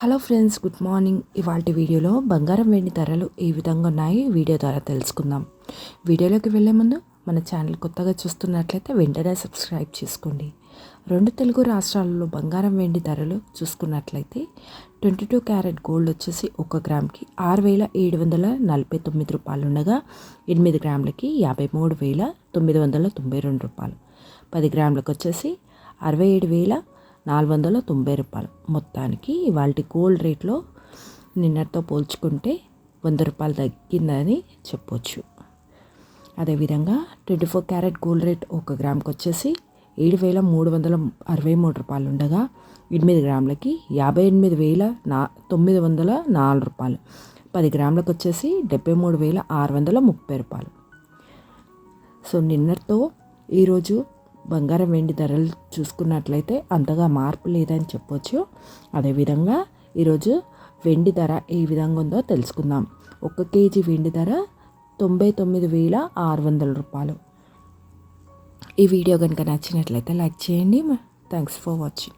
Hello friends, good morning. ఇవాల్టి వీడియోలో బంగారం వెండి ధరలు ఏ విధంగా ఉన్నాయి వీడియో ద్వారా తెలుసుకుందాం. వీడియోలోకి వెళ్ళే ముందు మన ఛానల్ కొత్తగా చూస్తున్నట్లయితే వెంటనే సబ్స్క్రైబ్ చేసుకోండి. రెండు తెలుగు రాష్ట్రాలలో బంగారం వెండి ధరలు చూసుకున్నట్లయితే 22 క్యారెట్ గోల్డ్ వచ్చేసి 1 గ్రామ్కి 6,749 రూపాయలు ఉండగా 8 గ్రాములకి 53,992 రూపాయలు, 10 గ్రాములకు వచ్చేసి 67,490 రూపాయలు. మొత్తానికి ఇవాళ గోల్డ్ రేట్లో నిన్నటితో పోల్చుకుంటే 100 రూపాయలు తగ్గిందని చెప్పొచ్చు. అదేవిధంగా 24 క్యారెట్ గోల్డ్ రేట్ 1 గ్రామ్కి వచ్చేసి 7,363 రూపాయలు ఉండగా 8 గ్రాములకి 58,904 రూపాయలు, 10 గ్రాములకు వచ్చేసి 73,630 రూపాయలు. సో నిన్నటితో ఈరోజు బంగారం వెండి ధరలు చూసుకున్నట్లయితే అంతగా మార్పు లేదని చెప్పొచ్చు. అదేవిధంగా ఈరోజు వెండి ధర ఏ విధంగా ఉందో తెలుసుకుందాం. 1 కేజీ వెండి ధర 99,600 రూపాయలు. ఈ వీడియో కనుక నచ్చినట్లయితే లైక్ చేయండి. Thanks for watching.